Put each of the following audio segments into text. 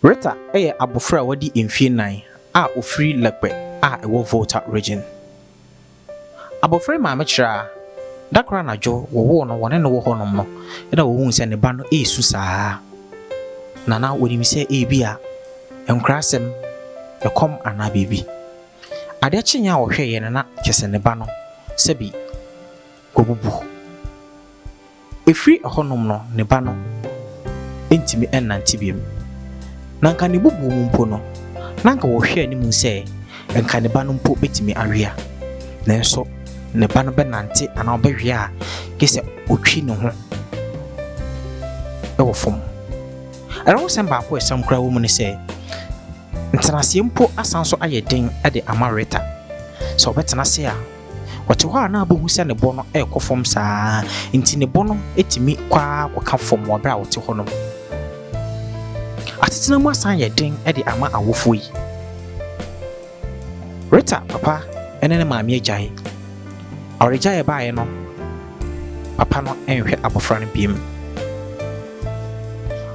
Rita abofra wadi mfie nan a ofiri Lekpe a ewo Volta region. Abofra maame kyra dakra na jo wo no wone no wo honom no eda wo hu se ne ba no esu saa. Nana wonim se bia enkrasem ekom ana bibi. Ade kyenya wo hwe ye na kyese ne ba no sebi kobubu. Efiri honom no ne ba no entimi ennanti biem. Nanka ne bubu mpo no nanka wo hwe anim se enka ne ba no mpo betimi awea. Nanso ne ba no benante ana obehwe a kese otwi ne ho ewo fom. Ara wo semba ko esam kra wo mu ne se ntanase mpo asanso ayeden ade amareta. So betena se a wote ho ana abohu se ne bo no ekofom saa nti ne bo no etimi kwa kwaka fom wo bra wote ho no. Atitena mu asan yeden ade ama awofo yi. Rita papa enene maame agyae. Orejae baaye no papa no enhwe abofra no biem.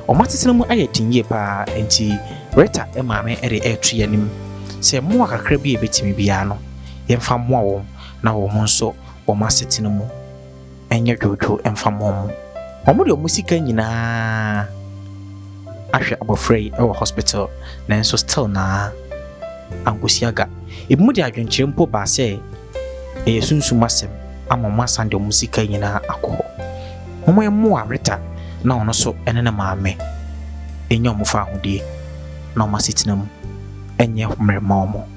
Omatitena mu ayedin ye pa enti Rita maame ere etu yanim se mo akakra bi ebetimi bia no yemfa mo awom na wo nso wo masetena mu enye dwodwo emfa mo mo de musika nyina ahwe abofra yi ewo hospital na nso still na angosiaga ebimu de adwenkyere mpo ba se eyesunsu masem ama masande musika nyina akọ mo yemmo Rita na ono so enene maame enya omufa ahudie na omasetina mu enye mrema mo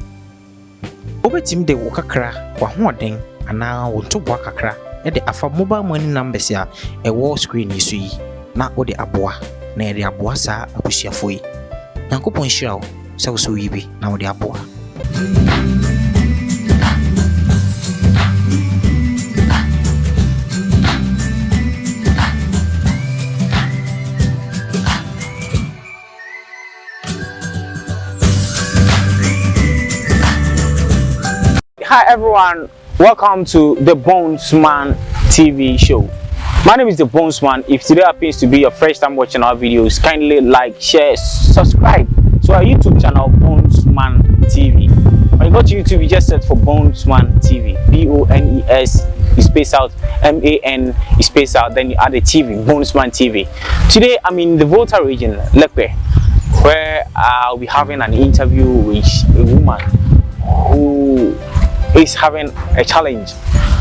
obetim de wo kakra wa hoden ana wo toboa kakra e de afa mobile money numbers ya ewo screen yi so yi na wo de aboa na e de aboa sa abusuafo yi yankopon hira wo se wo so yi bi na wo de aboa. Hi everyone, welcome to the Bonesman TV show. My name is the Bonesman. If today happens to be your first time watching our videos, kindly like, share, subscribe to our YouTube channel Bonesman TV. When you go to YouTube, you just search for Bonesman TV, B-O-N-E-S, you space out M-A-N, you space out, then you add a TV, Bonesman TV. Today I'm in the Volta region, Lekpe, where I'll be having an interview with a woman who is having a challenge.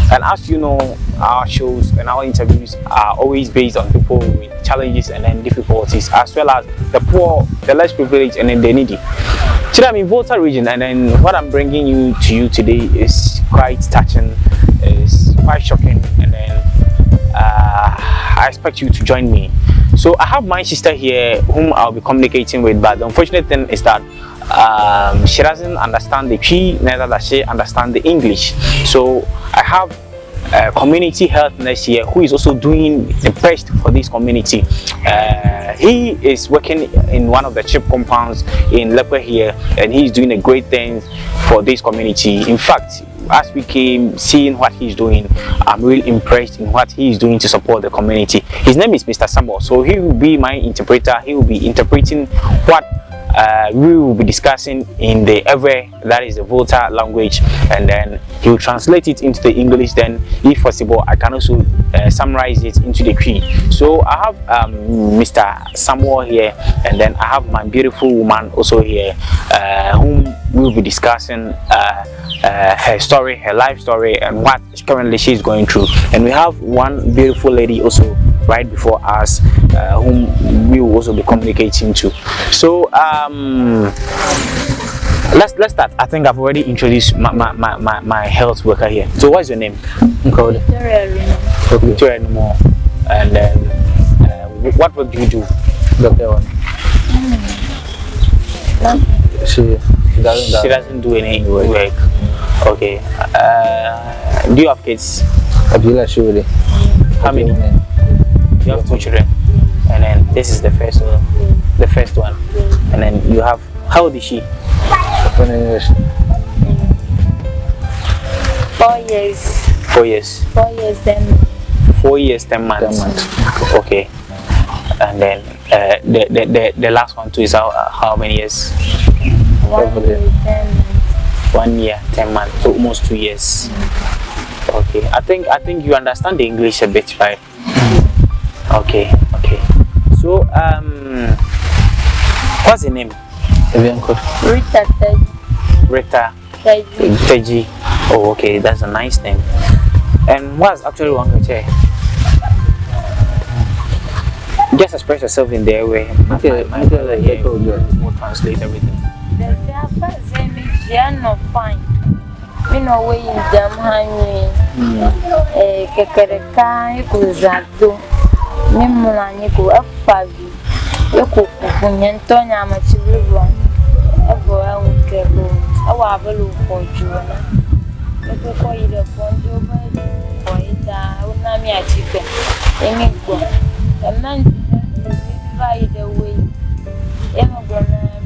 And as you know, our shows and our interviews are always based on people with challenges and then difficulties, as well as the poor, the less privileged, and then the needy. Today I'm in Volta region, and then what I'm bringing to you today is quite touching, is quite shocking, and then I expect you to join me. So I have my sister here whom I'll be communicating with, but the unfortunate thing is that she doesn't understand the P, neither does she understand the English. So I have a community health nurse here who is also doing the best for this community. He is working in one of the CHIP compounds in Lekpe here, and he's doing a great thing for this community. In fact, as we came seeing what he's doing, I'm really impressed in what he's doing to support the community. His name is Mr. Samuel, so he will be my interpreter. He will be interpreting what we will be discussing in the Ewe, that is the Volta language, and then he will translate it into the English. Then if possible I can also summarize it into the Cree. So I have Mr. Samuel here, and then I have my beautiful woman also here, whom we will be discussing her story, her life story, and what currently she's going through. And we have one beautiful lady also right before us, whom we will also be communicating to. So let's start. I think I've already introduced my health worker here. So what's your name? Victoria Numo. And then what work do you do, Doctor? She doesn't do any work. Okay. Do you have kids? How many? You have 2 children, and then this is the first one, and then you have, how old is she? 4 years. 4 years. 4 years. 4 years 10 months. 10 months. Okay. And then the last one too is how many years? 1 year, 10 months. 1 year, 10 months, so almost 2 years. Okay, I think you understand the English a bit, right? Okay. So what's the name? Rita Teji. Rita Teji. Teji. Oh, okay, that's a nice name. And what's actually wrong with you? Just express yourself in their way. My brother here will translate everything. The first name is Jano Fine. Me no way in them hanging. Kekereka ikuzado. Me mulani ku afabi. Yoku kunyentonya amachibulwa. Evo awukebo. Awa abelu konjuana. Yoku ko ile konjo ba ko ida unami achike. Emigbo. The man by the way. Emigbo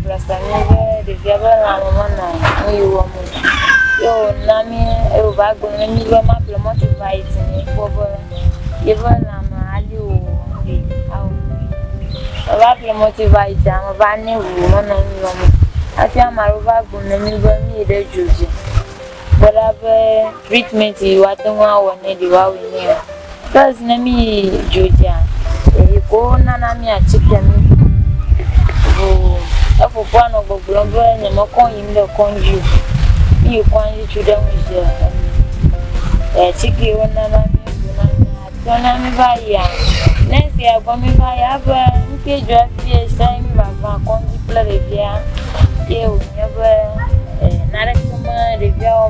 Brasanive, the Gabba Ramana, you woman. Yo, Nami, Evago, and you were my motivated over even Aliu. A rapid motivated, I'm a vanny woman on woman. I feel my Rovago and you were me the judge. Whatever treatment you are the one when you are in here. First, Nami, Julia. You go, Nanami, a chicken. For one of the blubber and a mocon in the conju. You can't to them with a chicky one. Don't have me Nancy, I'm coming by Abba, okay, just time by my conju play. You never not the girl,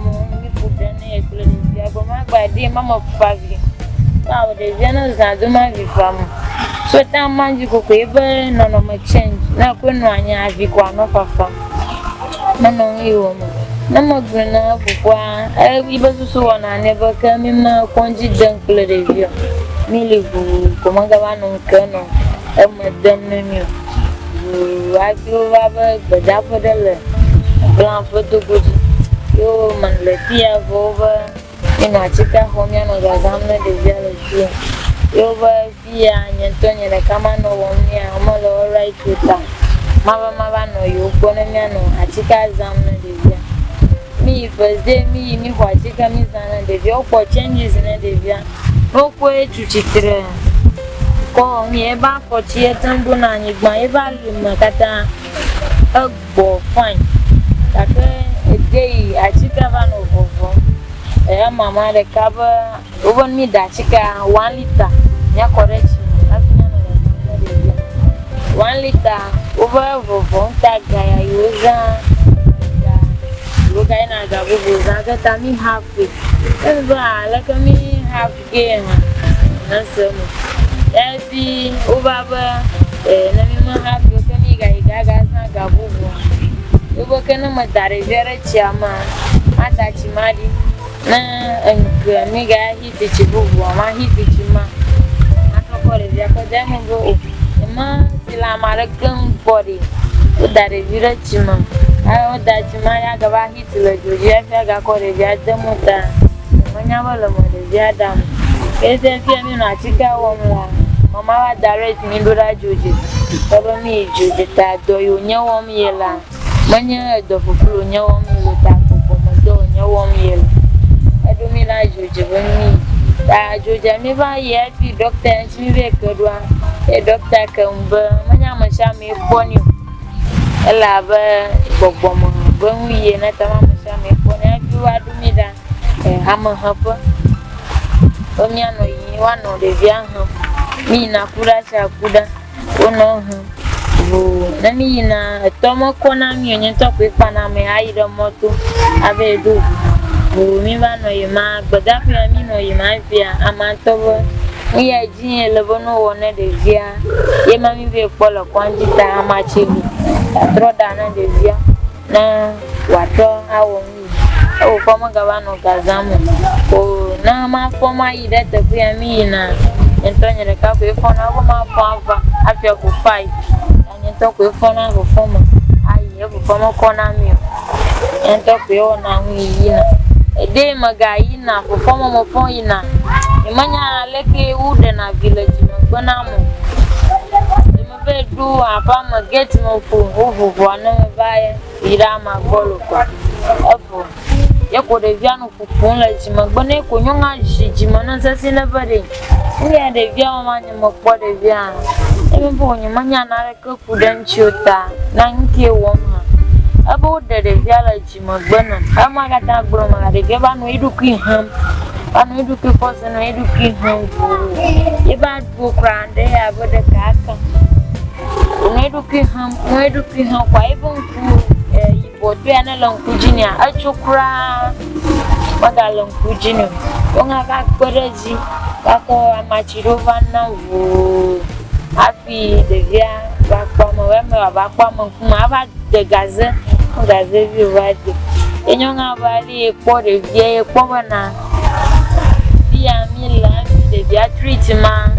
food and a play. But my by dear mamma Fabi. Now the generals are the man from. So time man you go quiver, none of my change. Now couldn't run ya if you go no papa. None on you. No more grana for I was so on. I never come in my conji dunk review. Milly who Comangavan on Colonel, and my damn name. I feel rather, but that for the plan for the good. You man, let me over in a chicken home, and Gazamna the jealousy. Over fear and Antonio, the command of one year, I'm all right with that. Mama, no, you Bonamiano, a chica examiner. Me, first day, me, what chica miss and the view for changes in a devia. No way to chitre. Call me about for Chiatan Bonani, my value, Macata, a ball fine. That a day, a chica van over. Mamma, the cover over me that chica 1 liter. Ya correction. 1 liter over tag guy user. Look at the bubbles. I got me halfway. Like me half game. Answer me. Every over. Let me have your caniga. Gagas gabu. You work in a madare very chama. Atachimadi. And mega hit it, my hit it, ma. I don't call it, I go. Ma, till I'm a gun body. That is your chima. I would that you might have a hit to let you have a call it, Yadamota. When I will the Yadam. Is there a chica woman? Mamma direct me to that Judy. Cover me, Judy, that do you know me yellow. When you're the flu, you know me with that for my door, you yellow. I don't mean I judge me. I judge never yet. The doctor and me a good one. A doctor can burn. Mamma shall me upon you. A lover, Boboma. When we and a mamma shall me upon you, I do me that. A hammer hopper. Only I know you one of the young hum. Me na Kuda, oh no him. Let me in a Tomo Konami and you talk with Panama. I don't want to have a do. Me no you ma, but that me no you ma fear. I'm at over. We are Jean Levono one the via. Ye mammy be a polo quantita amachivi. I throw down the via. Na water, I won't. Oh, former Gavano Gazamo. Oh, now my former eat the queer me na. And turn the cafe for my father. I feel for 5. And you talk with former. I have a former corner meal. And talk with all now. A day Magaina for former Mopoina. Emanya Leke Wood and a village, Bonamo. bed do a palm get no food who one by Irama Boloka. You could have young coupon like Jimabone, Kunyonga, Jimana, Sinabadi. We had a young man in Mokwadia. Even when your man and couldn't shoot that 90 woman. About the village, Jimabona, Amagata Broma, the Gavan, we do clean him. And we do keep us and we do clean him. You bad book round there about the cat. We do clean him, quite even. But we are no long Virginia. I took Madalong Virginia. Don't have a quality. Bako Amachirova now. Happy the year back from a back from the Gaza. Gaza, you right. In young valley, a quarter of year, Pomana. Via Milan, the Beatrice man.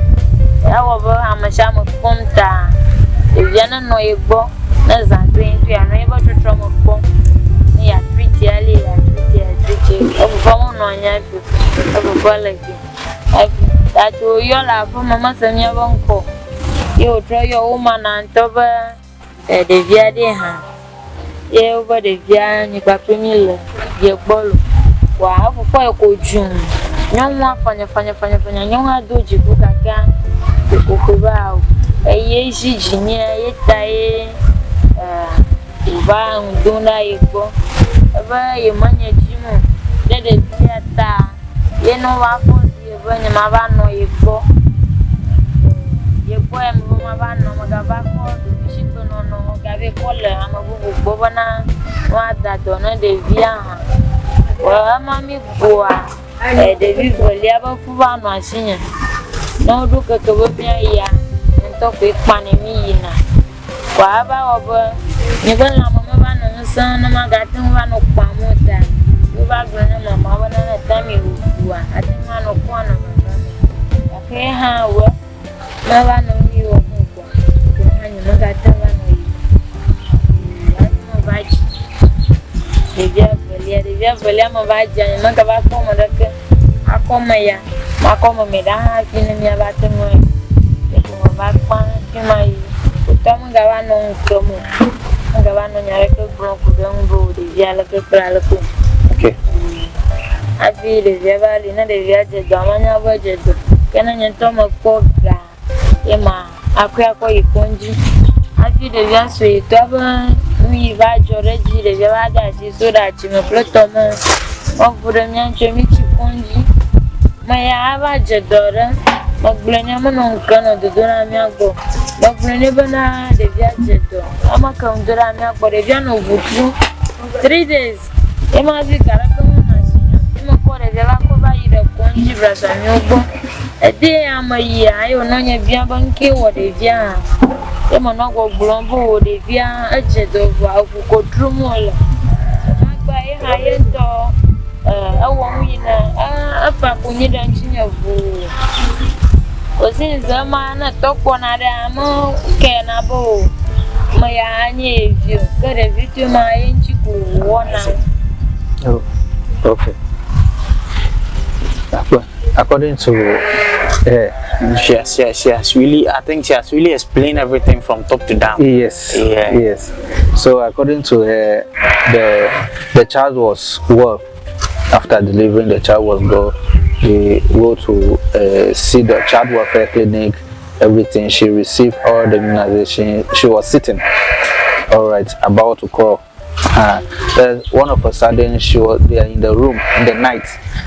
However, I'm a sham of Pomta. If you're not no a book. As I'm going to unable to trauma from me, I treat you, over on you, over like that. You are from Mamma and your uncle. You draw your woman and over the Via de hand. You over the Via, you got Pamela, your ball. Wow, for fire cold June. No more funny, young doji book again. The cook out. A yeasy genius, yet Uba Duna Ego, ever your money, Jimo, let it be a ta. You know what for the Mavano Ego. You poem Mavano Magavaco, the Chicken no Gavi Collar, I'm a book Bobana, what that donor de Via. Well, Mammy Boa, the Vivo Liaba Fubano senior. No look at the Wobia and talk with Panimina. Waba over, you will not have a son, and I got him one of Pamota. You are going to mamma and a dummy who are. I think one of one of them. Okay, how well, never know you or who. You know that one way. I don't know about the Viapoliam of Aja and not about Comodaca. I come my Macoma made a half in me about the way. About one, Tom Gavano, Gavano, Yaraka, Bronco, Dongo, the Yalaka, Pralaco. Okay. I feel the Javalina, the Viaja, Domana, Budget, Canon Toma Coga, Emma, Aquaco, Conji. I feel the Viasway, Taba, we Vajo Regi, the Javada, she so that you may plot Toma, or for the Yanchamichi Conji. My Avaja daughter. Magblanyama no kana do dora miago Magblanyama de viajeto ama kam dora miago de viano butu 3 days ema vi karaka na sinya ema ko de vela ko ba ire konji brasa nyobo ede ama yi ayo no nya bia banke wo de via ema no go glombo wo de via ajedo vo akuko trumola magba e hayento awo mwina afa kunyida nchinya vo Osinza mana tokwa na damo kenabo maya anye view kare vitu ma inchi kuona. Oh, okay. According to she has really, I think she has really explained everything from top to down. yes, Yeah. yes. So according to her, the child was well. After delivering, the child was well. They go to see the child welfare clinic, everything. She received all the immunization. She was sitting, all right, about to call. Then one of a sudden, she was there in the room in the night.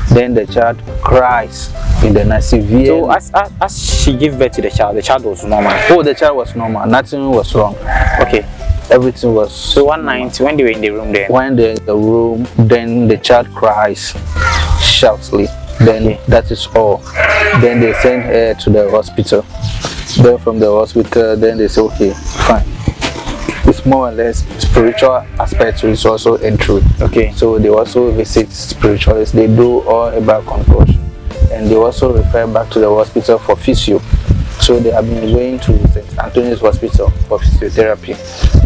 Then the child cries in the night severe. So as she gave birth to the child was normal. Oh, the child was normal. Nothing was wrong. Okay. Everything was. So one night when they were in the room there. When they're in the room, then the child cries shoutly. Then that is all. Then they send her to the hospital. Then from the hospital, then they say, okay, fine. It's more or less spiritual aspect is also entry. Okay. So they also visit spiritualists. They do all about concussion, and they also refer back to the hospital for physio. So they have been going to St. Anthony's Hospital for physiotherapy.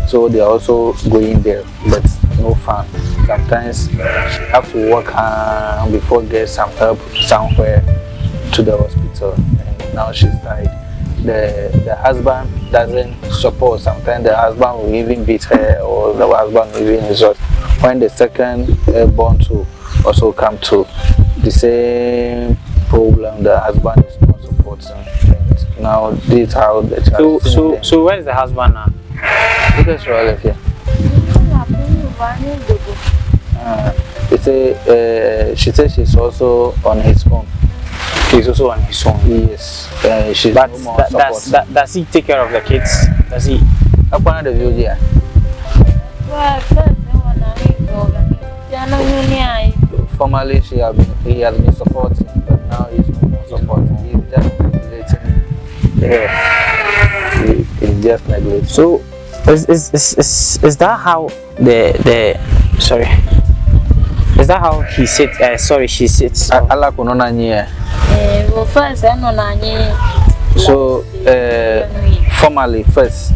So they are also going there, but no fun. Sometimes you have to walk before get some help somewhere to the hospital. And now she's died. the husband doesn't support. Sometimes the husband will even beat her, or the husband will even resort. When the second born to also come to the same problem, the husband is not supporting. And now this is how the child. So where's the husband now? Because she left here. She says she's also on his own. He's also on his own. Yes, she's But no more support. does he take care of the kids? Does he? Upon the view, yeah. Formerly, he has been supporting, but now he's no more supporting. He's just neglecting. Yeah, he's just neglecting. So is that how the sorry? Is that how he sits? She sits. Allah kunona nye. Well, first, I know Nani. So, formally, first,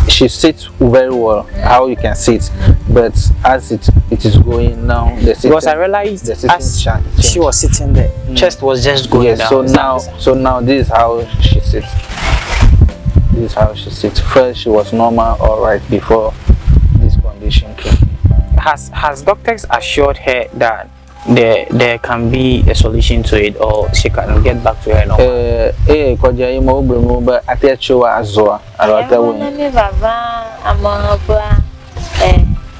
she sits very well, how you can sit, but as it is going now, the sitting, Because I realized the as she was sitting there, chest was just going yes, down. so now this is how she sits. This is how she sits. First, she was normal, all right, before this condition came. Has doctors assured her that there can be a solution to it, or she can get back to her normal? Koja imo obrumu ba atechowa azoa arata we.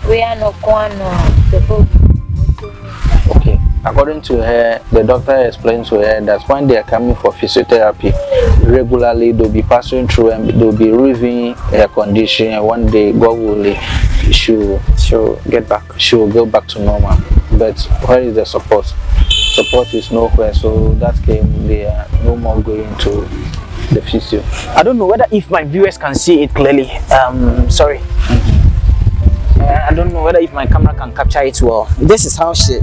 We are no kwano. Okay. According to her, the doctor explained to her that when they are coming for physiotherapy regularly, they'll be passing through and they'll be reviewing her condition, and one day God will she'll Get back. she will go back to normal. But where is the support? Support is nowhere, so that came, they are no more going to the physio. I don't know whether if my viewers can see it clearly. Sorry. I don't know whether if my camera can capture it well. This is how she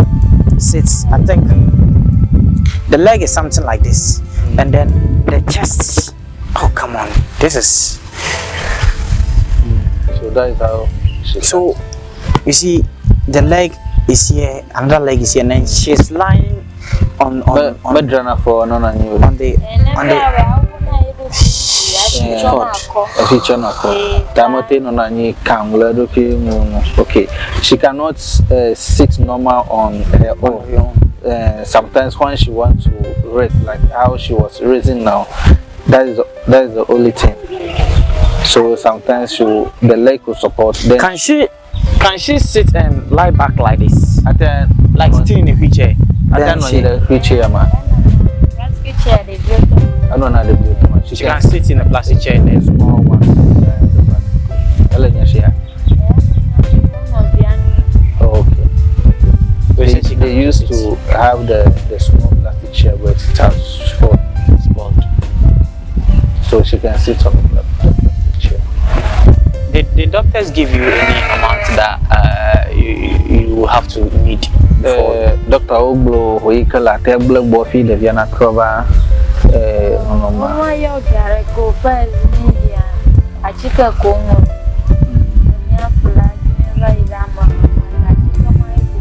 sits. I think the leg is something like this, and then the chest. Oh come on, this is. So that is how she. So you see, the leg is here, another leg is here, and then she's lying on Medrana for no na new. on the Tamote no na ni kamla do ki mu. Okay, she cannot sit normal on her own. Sometimes when she wants to rest, like how she was raising now, that is the only thing. So sometimes the leg will support. Then Can she sit and lie back like this, then like sitting in a wheelchair? then on the wheelchair ma. I don't know the beauty man. She can sit in a plastic chair and then small one. Okay. so They used to have the small plastic chair, but it has spoiled. So she can sit on the plastic chair. Did the doctors give you any amount that you have to need? Dr. Oglo, vehicle at Ebla Bofi, the Viana cover. Mama yo gare ko first media. Achika ko mo. Nya flag ni ba idama. Achika mai ko.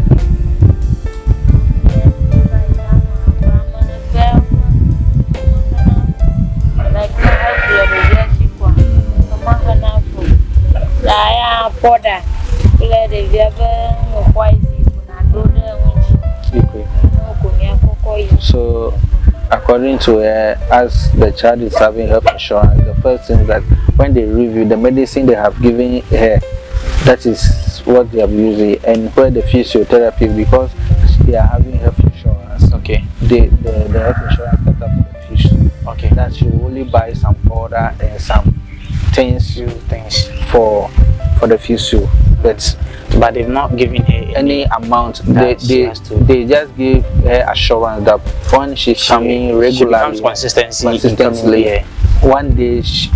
Ba idama mama na fel. Like na ha ya shi kwa. Mama na fo. La ya poda. Ile de via ba mo kwaisi kuna do de unchi. No ko nya kokoi. So according to her, as the child is having health insurance, the first thing that when they review the medicine they have given her, that is what they are using, and where the physiotherapy, because they are having health insurance. Okay. The health insurance cut up the physio. Okay. That she will only buy some powder and some things for the physio, but they've not given her any amount. They Just give her assurance that when she's coming regularly, she becomes consistently. Yeah. One day she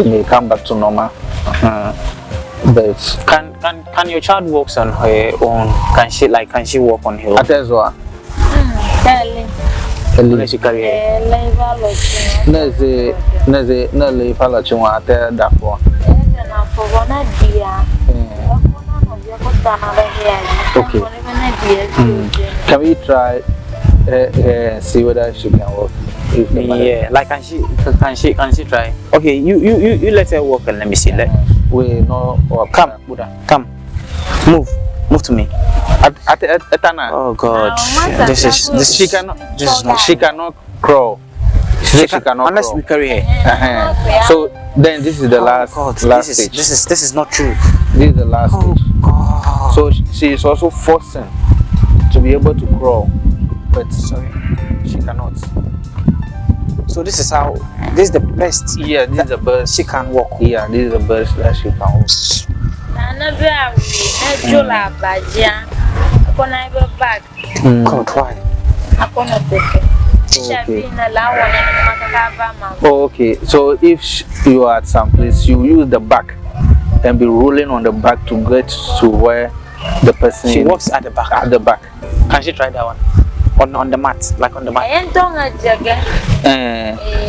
may come back to normal. But can your child walk on her own? Can she walk on her own? Atezwa. Unless you carry her. Neze pala chwa ate dafo. Okay. Can we try see whether she can walk? use the bag. Yeah, like can she try? Okay, you let her walk and let me see. We know. Come, Buddha, come. Move to me. Etana. Oh God, this is She cannot. this is not. She cannot crawl. She cannot unless crawl. we carry her. So then this is the last God, last this stage. is not true. This is the last Oh stage. God. So she is also forcing to be able to crawl, but Sorry. she cannot. So this is the best. Yeah, this is the best. She can walk. Yeah, this is the best that she can walk. God, why? Oh, okay. So if you are at some place, you use the back and be rolling on the back to get to where the person. She walks at the back. At the back. Can she try that one? On the mat, like on the mat.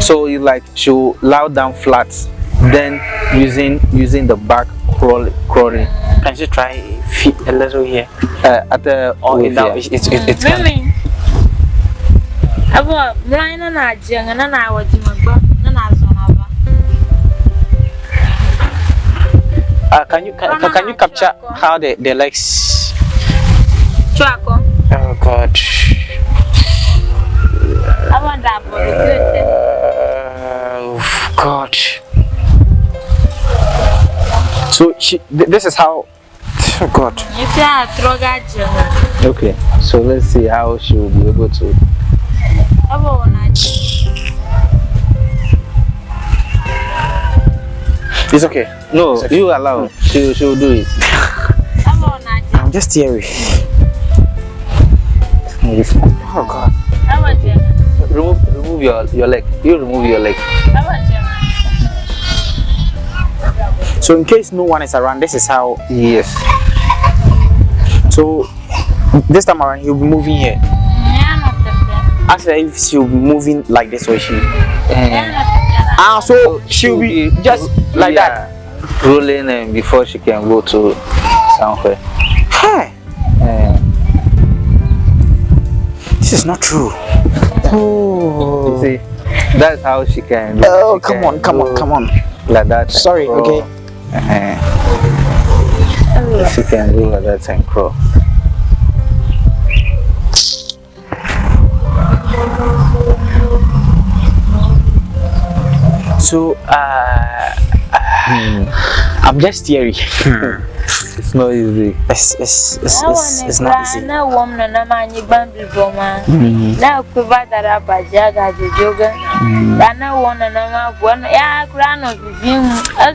So you like she'll lie down flat, then using the back crawling. Can she try feet a little here? At the Or with now here. it's can. Can you capture how the legs? Oh God. God. So this is how. Oh God. Okay. So let's see how she will be able to. It's okay. No, It's okay. you allow. She will do it. I'm just teary. Oh God. Remove your leg. You remove your leg. So in case no one is around, this is how. Yes. So this time around he'll be moving here. Actually, if she'll be moving like this, or she. So she'll be just like that. Rolling and before she can go to somewhere. Hey, this is not true. Oh. You see, that's how she can. Oh, she come can on. go Like that. Sorry, crawl. okay. She can do like that and crawl. So I'm just teary. It's not easy. It's not easy.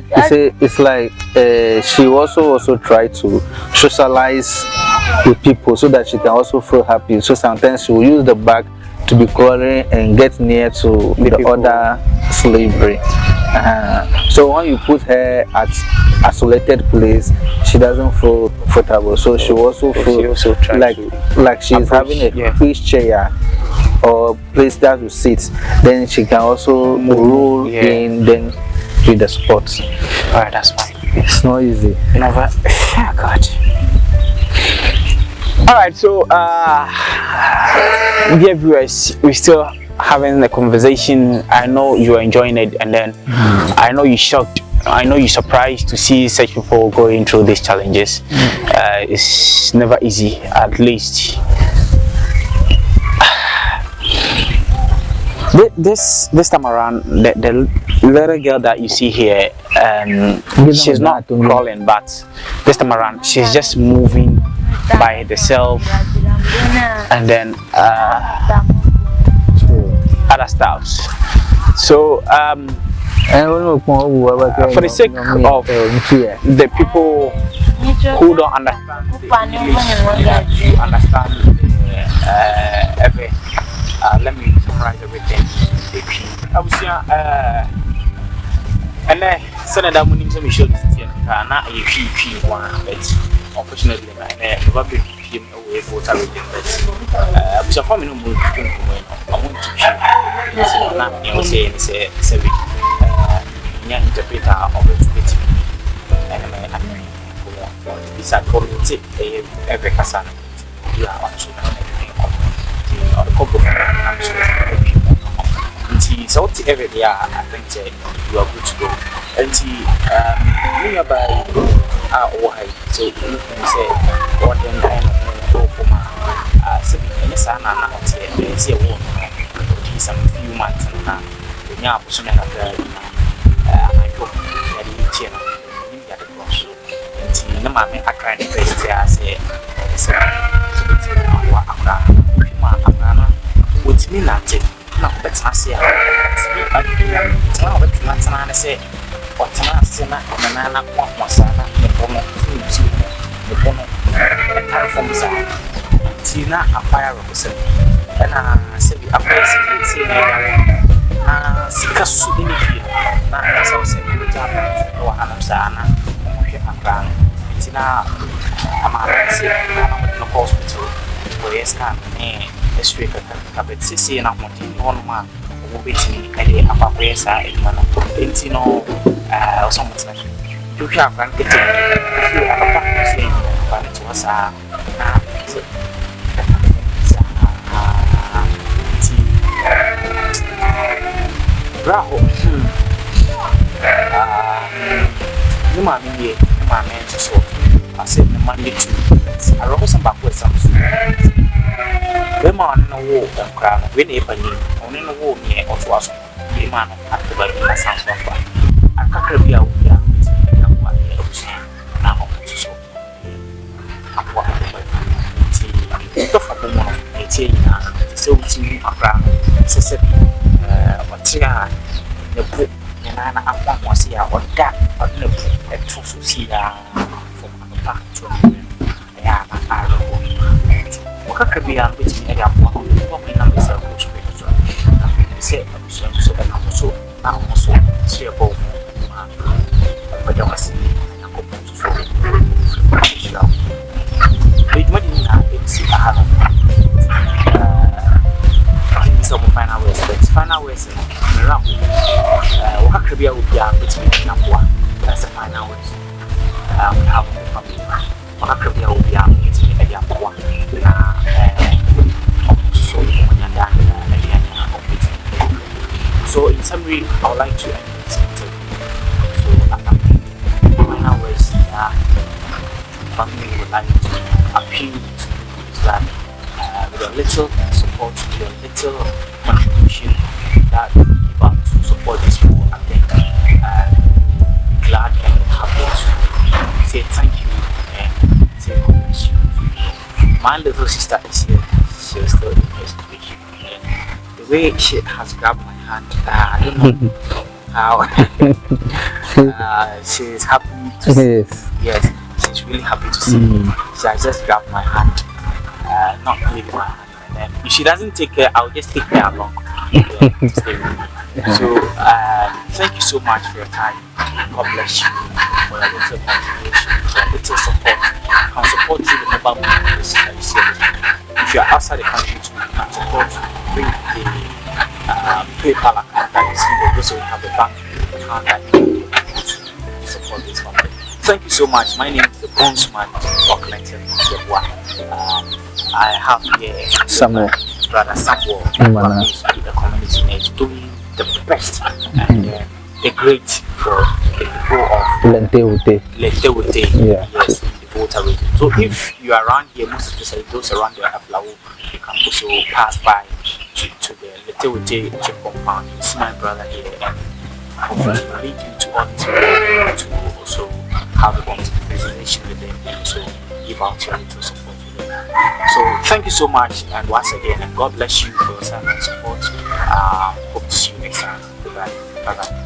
You see, it's like she also try to socialize with people so that she can also feel happy. So sometimes she will use the bag to be crawling and get near to the people. other slavery. So when you put her at isolated place, she doesn't feel comfortable. So she also She feel also try like she's approach, having a yeah. push chair or place that to sit. Then she can also roll yeah. in, then with the spots. Alright, that's fine. It's not easy. Never. Oh God. Alright, so dear viewers, we still having the conversation. I know you are enjoying it, and then I know you're shocked. I know you're surprised to see such people going through these challenges. It's never easy, at least. This time around, the little girl that you see here, she's not crawling, but this time around she's just moving by herself, and then other stuffs. So for the sake of the people who don't understand English, to understand let me summarize everything. And then Senator Munim said we should see not a few one, but unfortunately, I never been him away for Target. But so for me, no more. I want to not you say interpreter of it. And I mean, it's a community, every Cassan. You are on to or the couple of so every day I think you are good to go. And nearby why so you can say what then kind of go for my any son and not say some few months and now person I go at each year in the cross. And no mammy I can't face there say with me nothing. No, that's not say I say what I say, Nana, Masana, the Bono, from Tina, a fire represent. And I said, a place Sika Sudini, not as I was saying, or Hanamsana, Tina, I'm a hospital, where yes, can a street carpet, Sissy, and I'm wanting one man. Waiting at the upper side, Intino, or something. You can't get it. If you have a practice, but it was bravo. No mammy, no mammy, so I said the Monday too. I wrote some backwards something. The man in a war and crown, when a penny, only in a war near or was the man at the baby sounds of fun. I can't be out there with one now. So, I'm walking by the woman of 18 so to a crown, says what the book, and I want to see our gap, but no, and to see from the back to could be on which I got one numbers of which we say, so that I'm also cheerful. But I was some final words, but final words around what could be a between number one. That's the final words. We have the family. What could be a between a young one. So in summary, I would like to end this interview. So final words family would like to appeal to is that with a little support, with a little contribution that you give out to support this people, I think glad and happy to say thank you and say God bless you. My little sister is here. She's still in the situation. The way she has grabbed my hand, I don't know how. She's happy to see. Yes, she's really happy to see me. She has just grabbed my hand, not leaving my hand. And then if she doesn't take care, I'll just take her along to stay with me. So thank you so much for your time. God bless you for your little contribution, for your little support. I can support you the mobile money this year. If you are outside the country too, you can support, bring the PayPal account that you see there. Also, we have a bank account that you can support this family. Thank you so much. My name is the Bonesman Auckland. I have here Samuel. Brother Samuel, who is the community name, doing the best and the great for the people of Lentewute. Yes, the voter region. So if you are around here, most especially those around the Aflawo, you can also pass by to the Lentewute chip compound. You see my brother here, and hopefully lead you to all these people to also have a conversation with them and also give out your little support. So thank you so much, and once again, and God bless you for your time and support. Hope to see you next time. Bye bye.